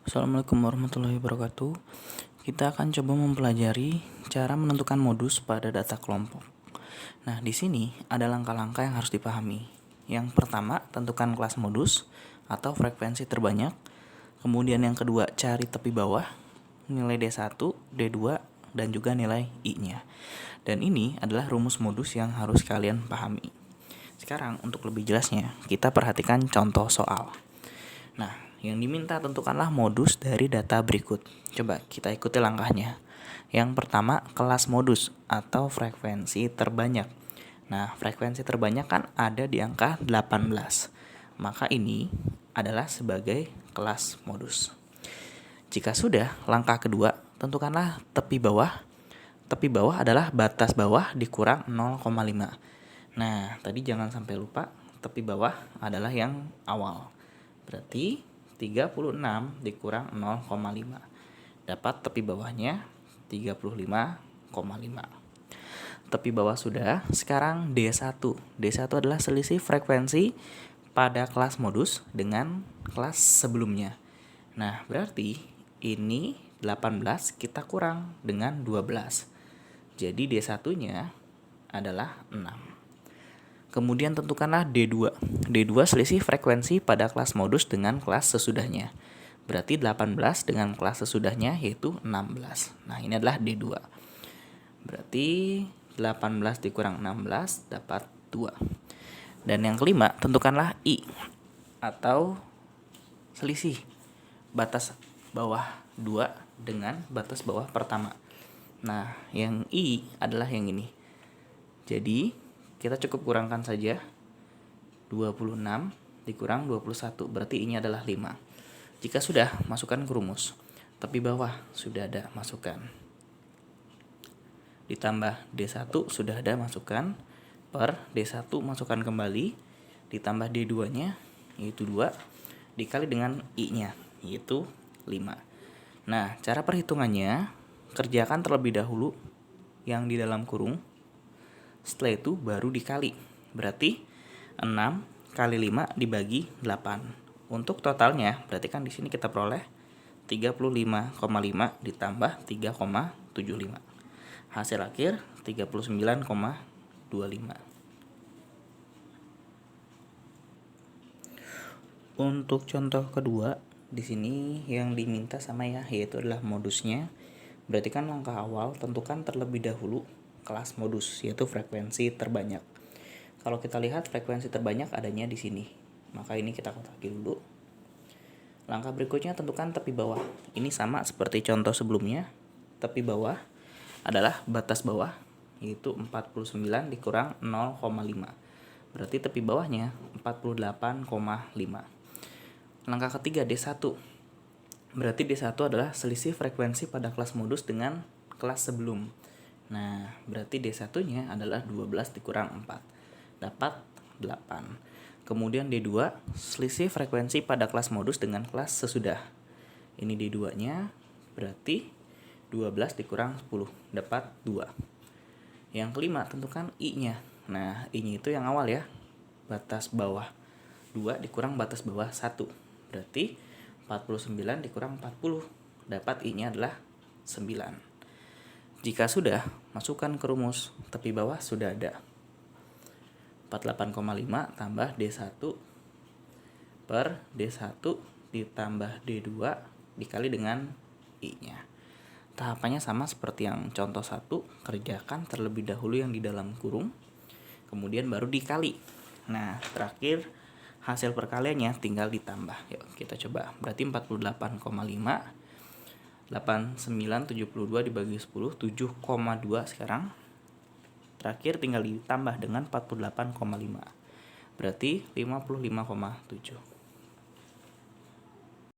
Assalamualaikum warahmatullahi wabarakatuh. Kita akan coba mempelajari cara menentukan modus pada data kelompok. Nah, di sini ada langkah-langkah yang harus dipahami. Yang pertama, tentukan kelas modus atau frekuensi terbanyak. Kemudian yang kedua, cari tepi bawah, nilai D1, D2, dan juga nilai I-nya. Dan ini adalah rumus modus yang harus kalian pahami. Sekarang untuk lebih jelasnya, kita perhatikan contoh soal. Nah, yang diminta tentukanlah modus dari data berikut. Coba kita ikuti langkahnya. Yang pertama, kelas modus atau frekuensi terbanyak. Nah, frekuensi terbanyak kan ada di angka 18. Maka ini adalah sebagai kelas modus. Jika sudah, langkah kedua, tentukanlah tepi bawah. Tepi bawah adalah batas bawah dikurang 0,5. Nah, tadi jangan sampai lupa, tepi bawah adalah yang awal. Berarti 36 dikurang 0,5. Dapat tepi bawahnya 35,5. Tepi bawah sudah. Sekarang D1. D1 adalah selisih frekuensi pada kelas modus dengan kelas sebelumnya. Nah, berarti ini 18 kita kurang dengan 12. Jadi D1-nya adalah 6. Kemudian tentukanlah D2. D2 selisih frekuensi pada kelas modus dengan kelas sesudahnya. Berarti 18 dengan kelas sesudahnya yaitu 16. Nah, ini adalah D2. Berarti 18 dikurang 16 dapat 2. Dan yang kelima, tentukanlah I atau selisih batas bawah 2 dengan batas bawah pertama. Nah, yang I adalah yang ini. Jadi kita cukup kurangkan saja. 26 dikurang 21, berarti ini adalah 5. Jika sudah, masukkan ke rumus. Tepi bawah sudah ada, masukkan. Ditambah D1 sudah ada, masukkan. Per D1 masukkan kembali. Ditambah D2-nya, yaitu 2. Dikali dengan I-nya, yaitu 5. Nah, cara perhitungannya, kerjakan terlebih dahulu yang di dalam kurung. Setelah itu baru dikali. Berarti 6 kali 5 dibagi 8. Untuk totalnya, berarti kan di sini kita peroleh 35,5 ditambah 3,75. Hasil akhir 39,25. Untuk contoh kedua, di sini yang diminta sama ya, yaitu adalah modusnya. Berarti kan langkah awal tentukan terlebih dahulu kelas modus, yaitu frekuensi terbanyak. Kalau kita lihat frekuensi terbanyak adanya di sini, maka ini kita kotaki dulu. Langkah berikutnya tentukan tepi bawah. Ini sama seperti contoh sebelumnya. Tepi bawah adalah batas bawah, yaitu 49 dikurang 0,5. Berarti tepi bawahnya 48,5. Langkah ketiga D1. Berarti D1 adalah selisih frekuensi pada kelas modus dengan kelas sebelum. Nah, berarti D1-nya adalah 12 dikurang 4. Dapat 8. Kemudian D2, selisih frekuensi pada kelas modus dengan kelas sesudah. Ini D2-nya, berarti 12 dikurang 10. Dapat 2. Yang kelima, tentukan I-nya. Nah, I-nya itu yang awal ya. Batas bawah 2 dikurang batas bawah 1. Berarti 49 dikurang 40. Dapat I-nya adalah 9. Jika sudah, masukkan ke rumus. Tepi bawah sudah ada. 48,5 tambah D1 per D1 ditambah D2 dikali dengan I-nya. Tahapannya sama seperti yang contoh 1. Kerjakan terlebih dahulu yang di dalam kurung. Kemudian baru dikali. Nah, terakhir hasil perkaliannya tinggal ditambah. Yuk kita coba. Berarti 48,5. 8972 dibagi 10, 7,2 sekarang. Terakhir tinggal ditambah dengan 48,5. Berarti 55,7.